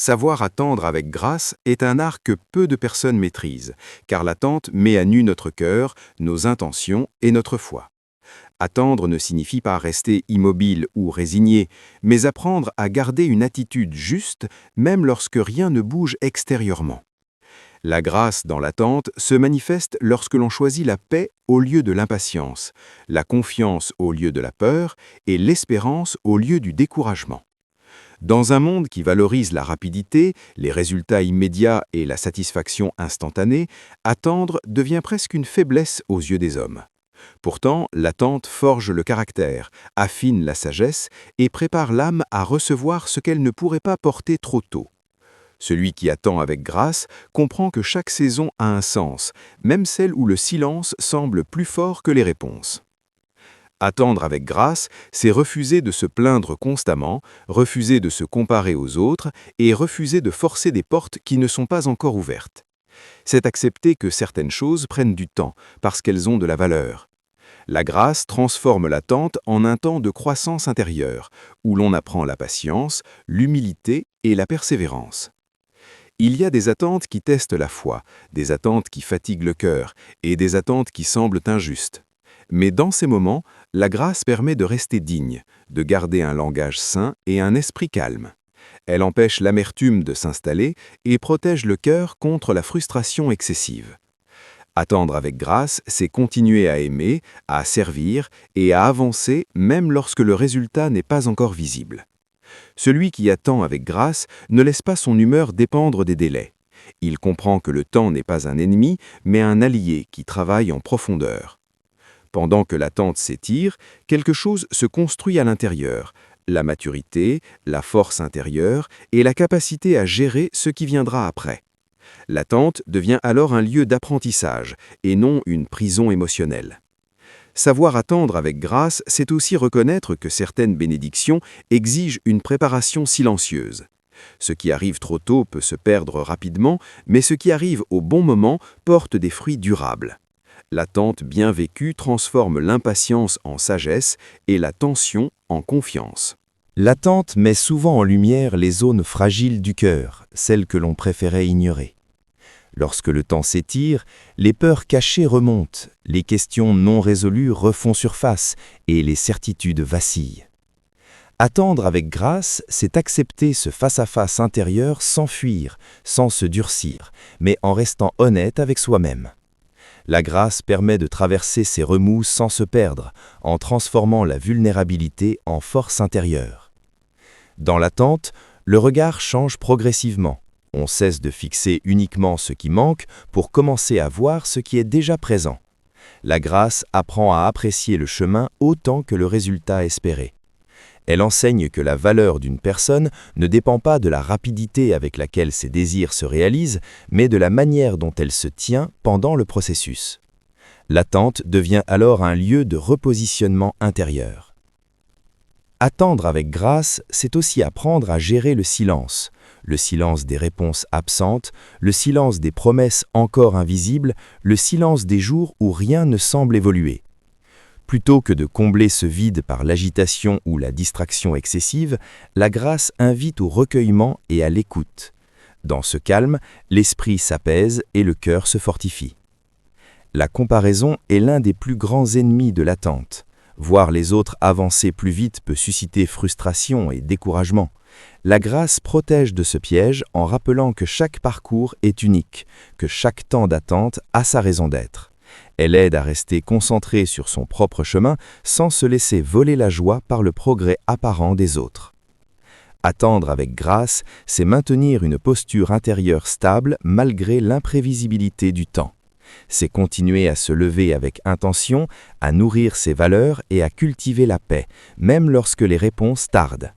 Savoir attendre avec grâce est un art que peu de personnes maîtrisent, car l'attente met à nu notre cœur, nos intentions et notre foi. Attendre ne signifie pas rester immobile ou résigné, mais apprendre à garder une attitude juste, même lorsque rien ne bouge extérieurement. La grâce dans l'attente se manifeste lorsque l'on choisit la paix au lieu de l'impatience, la confiance au lieu de la peur et l'espérance au lieu du découragement. Dans un monde qui valorise la rapidité, les résultats immédiats et la satisfaction instantanée, attendre devient presque une faiblesse aux yeux des hommes. Pourtant, l'attente forge le caractère, affine la sagesse et prépare l'âme à recevoir ce qu'elle ne pourrait pas porter trop tôt. Celui qui attend avec grâce comprend que chaque saison a un sens, même celle où le silence semble plus fort que les réponses. Attendre avec grâce, c'est refuser de se plaindre constamment, refuser de se comparer aux autres et refuser de forcer des portes qui ne sont pas encore ouvertes. C'est accepter que certaines choses prennent du temps, parce qu'elles ont de la valeur. La grâce transforme l'attente en un temps de croissance intérieure, où l'on apprend la patience, l'humilité et la persévérance. Il y a des attentes qui testent la foi, des attentes qui fatiguent le cœur et des attentes qui semblent injustes. Mais dans ces moments, la grâce permet de rester digne, de garder un langage sain et un esprit calme. Elle empêche l'amertume de s'installer et protège le cœur contre la frustration excessive. Attendre avec grâce, c'est continuer à aimer, à servir et à avancer même lorsque le résultat n'est pas encore visible. Celui qui attend avec grâce ne laisse pas son humeur dépendre des délais. Il comprend que le temps n'est pas un ennemi, mais un allié qui travaille en profondeur. Pendant que l'attente s'étire, quelque chose se construit à l'intérieur, la maturité, la force intérieure et la capacité à gérer ce qui viendra après. L'attente devient alors un lieu d'apprentissage et non une prison émotionnelle. Savoir attendre avec grâce, c'est aussi reconnaître que certaines bénédictions exigent une préparation silencieuse. Ce qui arrive trop tôt peut se perdre rapidement, mais ce qui arrive au bon moment porte des fruits durables. L'attente bien vécue transforme l'impatience en sagesse et la tension en confiance. L'attente met souvent en lumière les zones fragiles du cœur, celles que l'on préférait ignorer. Lorsque le temps s'étire, les peurs cachées remontent, les questions non résolues refont surface et les certitudes vacillent. Attendre avec grâce, c'est accepter ce face-à-face intérieur sans fuir, sans se durcir, mais en restant honnête avec soi-même. La grâce permet de traverser ces remous sans se perdre, en transformant la vulnérabilité en force intérieure. Dans l'attente, le regard change progressivement. On cesse de fixer uniquement ce qui manque pour commencer à voir ce qui est déjà présent. La grâce apprend à apprécier le chemin autant que le résultat espéré. Elle enseigne que la valeur d'une personne ne dépend pas de la rapidité avec laquelle ses désirs se réalisent, mais de la manière dont elle se tient pendant le processus. L'attente devient alors un lieu de repositionnement intérieur. Attendre avec grâce, c'est aussi apprendre à gérer le silence des réponses absentes, le silence des promesses encore invisibles, le silence des jours où rien ne semble évoluer. Plutôt que de combler ce vide par l'agitation ou la distraction excessive, la grâce invite au recueillement et à l'écoute. Dans ce calme, l'esprit s'apaise et le cœur se fortifie. La comparaison est l'un des plus grands ennemis de l'attente. Voir les autres avancer plus vite peut susciter frustration et découragement. La grâce protège de ce piège en rappelant que chaque parcours est unique, que chaque temps d'attente a sa raison d'être. Elle aide à rester concentré sur son propre chemin sans se laisser voler la joie par le progrès apparent des autres. Attendre avec grâce, c'est maintenir une posture intérieure stable malgré l'imprévisibilité du temps. C'est continuer à se lever avec intention, à nourrir ses valeurs et à cultiver la paix, même lorsque les réponses tardent.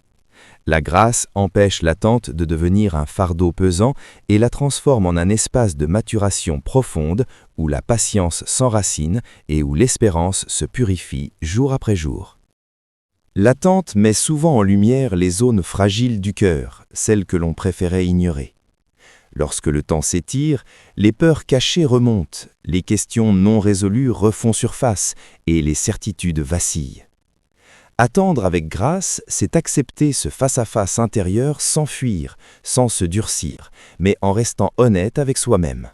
La grâce empêche l'attente de devenir un fardeau pesant et la transforme en un espace de maturation profonde où la patience s'enracine et où l'espérance se purifie jour après jour. L'attente met souvent en lumière les zones fragiles du cœur, celles que l'on préférait ignorer. Lorsque le temps s'étire, les peurs cachées remontent, les questions non résolues refont surface et les certitudes vacillent. Attendre avec grâce, c'est accepter ce face-à-face intérieur sans fuir, sans se durcir, mais en restant honnête avec soi-même.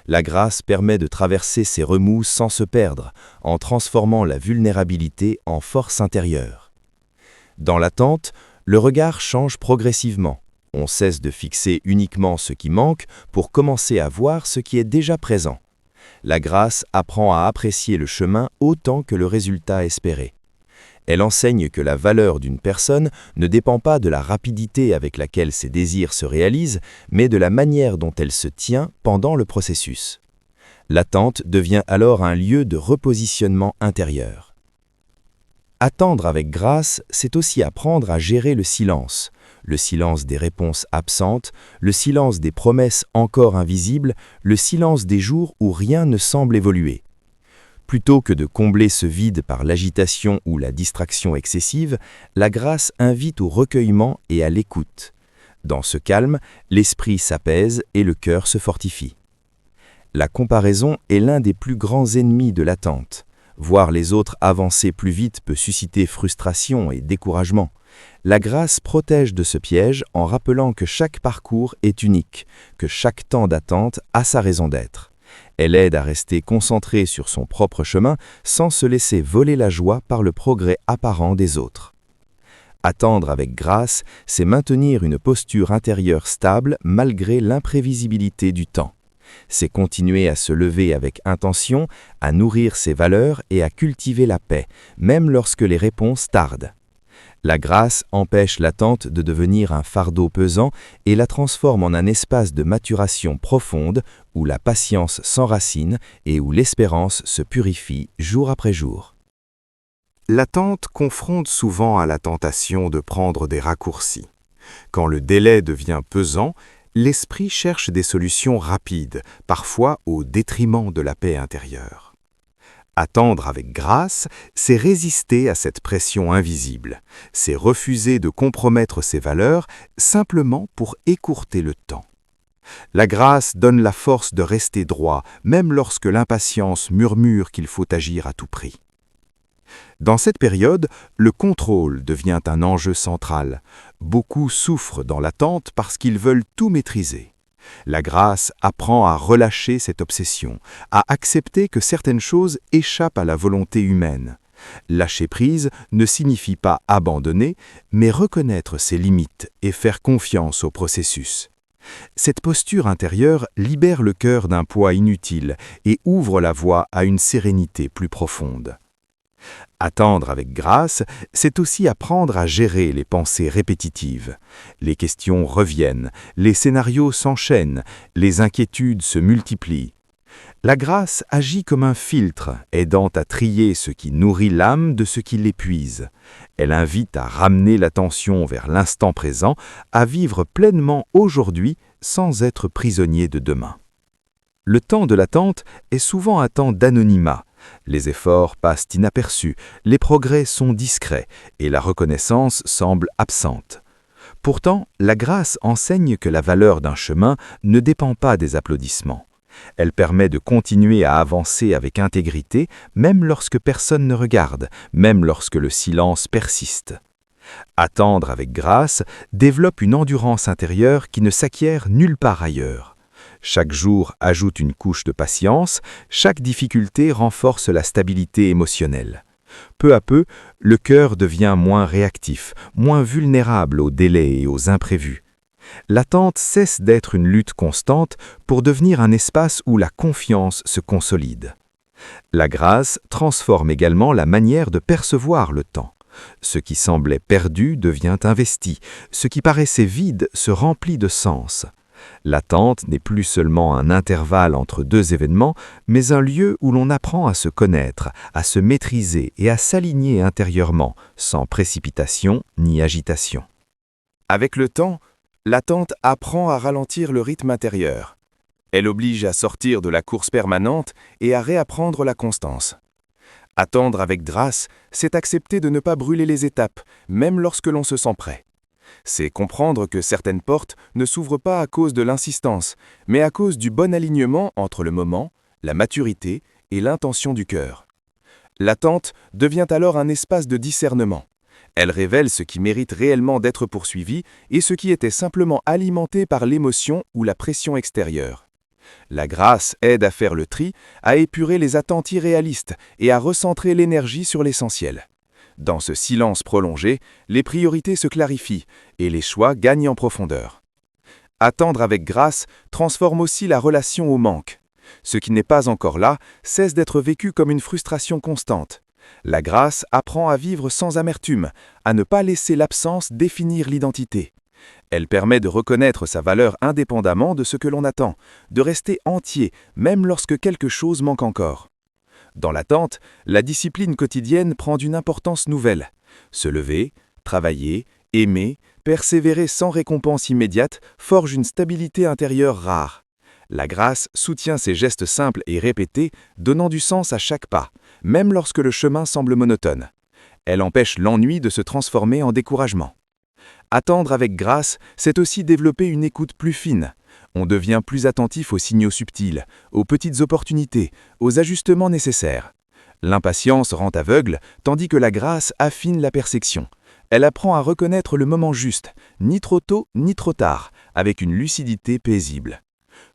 La grâce permet de traverser ces remous sans se perdre, en transformant la vulnérabilité en force intérieure. Dans l'attente, le regard change progressivement. On cesse de fixer uniquement ce qui manque pour commencer à voir ce qui est déjà présent. La grâce apprend à apprécier le chemin autant que le résultat espéré. Elle enseigne que la valeur d'une personne ne dépend pas de la rapidité avec laquelle ses désirs se réalisent, mais de la manière dont elle se tient pendant le processus. L'attente devient alors un lieu de repositionnement intérieur. Attendre avec grâce, c'est aussi apprendre à gérer le silence des réponses absentes, le silence des promesses encore invisibles, le silence des jours où rien ne semble évoluer. Plutôt que de combler ce vide par l'agitation ou la distraction excessive, la grâce invite au recueillement et à l'écoute. Dans ce calme, l'esprit s'apaise et le cœur se fortifie. La comparaison est l'un des plus grands ennemis de l'attente. Voir les autres avancer plus vite peut susciter frustration et découragement. La grâce protège de ce piège en rappelant que chaque parcours est unique, que chaque temps d'attente a sa raison d'être. Elle aide à rester concentré sur son propre chemin sans se laisser voler la joie par le progrès apparent des autres. Attendre avec grâce, c'est maintenir une posture intérieure stable malgré l'imprévisibilité du temps. C'est continuer à se lever avec intention, à nourrir ses valeurs et à cultiver la paix, même lorsque les réponses tardent. La grâce empêche l'attente de devenir un fardeau pesant et la transforme en un espace de maturation profonde où la patience s'enracine et où l'espérance se purifie jour après jour. L'attente confronte souvent à la tentation de prendre des raccourcis. Quand le délai devient pesant, l'esprit cherche des solutions rapides, parfois au détriment de la paix intérieure. Attendre avec grâce, c'est résister à cette pression invisible. C'est refuser de compromettre ses valeurs simplement pour écourter le temps. La grâce donne la force de rester droit, même lorsque l'impatience murmure qu'il faut agir à tout prix. Dans cette période, le contrôle devient un enjeu central. Beaucoup souffrent dans l'attente parce qu'ils veulent tout maîtriser. La grâce apprend à relâcher cette obsession, à accepter que certaines choses échappent à la volonté humaine. Lâcher prise ne signifie pas abandonner, mais reconnaître ses limites et faire confiance au processus. Cette posture intérieure libère le cœur d'un poids inutile et ouvre la voie à une sérénité plus profonde. Attendre avec grâce, c'est aussi apprendre à gérer les pensées répétitives. Les questions reviennent, les scénarios s'enchaînent, les inquiétudes se multiplient. La grâce agit comme un filtre, aidant à trier ce qui nourrit l'âme de ce qui l'épuise. Elle invite à ramener l'attention vers l'instant présent, à vivre pleinement aujourd'hui sans être prisonnier de demain. Le temps de l'attente est souvent un temps d'anonymat. Les efforts passent inaperçus, les progrès sont discrets et la reconnaissance semble absente. Pourtant, la grâce enseigne que la valeur d'un chemin ne dépend pas des applaudissements. Elle permet de continuer à avancer avec intégrité, même lorsque personne ne regarde, même lorsque le silence persiste. Attendre avec grâce développe une endurance intérieure qui ne s'acquiert nulle part ailleurs. Chaque jour ajoute une couche de patience, chaque difficulté renforce la stabilité émotionnelle. Peu à peu, le cœur devient moins réactif, moins vulnérable aux délais et aux imprévus. L'attente cesse d'être une lutte constante pour devenir un espace où la confiance se consolide. La grâce transforme également la manière de percevoir le temps. Ce qui semblait perdu devient investi, ce qui paraissait vide se remplit de sens. L'attente n'est plus seulement un intervalle entre deux événements, mais un lieu où l'on apprend à se connaître, à se maîtriser et à s'aligner intérieurement, sans précipitation ni agitation. Avec le temps, l'attente apprend à ralentir le rythme intérieur. Elle oblige à sortir de la course permanente et à réapprendre la constance. Attendre avec grâce, c'est accepter de ne pas brûler les étapes, même lorsque l'on se sent prêt. C'est comprendre que certaines portes ne s'ouvrent pas à cause de l'insistance, mais à cause du bon alignement entre le moment, la maturité et l'intention du cœur. L'attente devient alors un espace de discernement. Elle révèle ce qui mérite réellement d'être poursuivi et ce qui était simplement alimenté par l'émotion ou la pression extérieure. La grâce aide à faire le tri, à épurer les attentes irréalistes et à recentrer l'énergie sur l'essentiel. Dans ce silence prolongé, les priorités se clarifient et les choix gagnent en profondeur. Attendre avec grâce transforme aussi la relation au manque. Ce qui n'est pas encore là cesse d'être vécu comme une frustration constante. La grâce apprend à vivre sans amertume, à ne pas laisser l'absence définir l'identité. Elle permet de reconnaître sa valeur indépendamment de ce que l'on attend, de rester entier même lorsque quelque chose manque encore. Dans l'attente, la discipline quotidienne prend d'une importance nouvelle. Se lever, travailler, aimer, persévérer sans récompense immédiate forge une stabilité intérieure rare. La grâce soutient ces gestes simples et répétés, donnant du sens à chaque pas, même lorsque le chemin semble monotone. Elle empêche l'ennui de se transformer en découragement. Attendre avec grâce, c'est aussi développer une écoute plus fine. On devient plus attentif aux signaux subtils, aux petites opportunités, aux ajustements nécessaires. L'impatience rend aveugle, tandis que la grâce affine la perception. Elle apprend à reconnaître le moment juste, ni trop tôt ni trop tard, avec une lucidité paisible.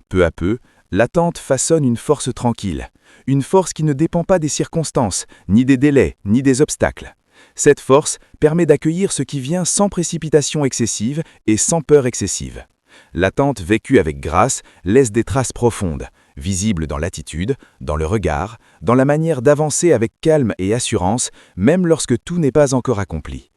Peu à peu, l'attente façonne une force tranquille, une force qui ne dépend pas des circonstances, ni des délais, ni des obstacles. Cette force permet d'accueillir ce qui vient sans précipitation excessive et sans peur excessive. L'attente vécue avec grâce laisse des traces profondes, visibles dans l'attitude, dans le regard, dans la manière d'avancer avec calme et assurance, même lorsque tout n'est pas encore accompli.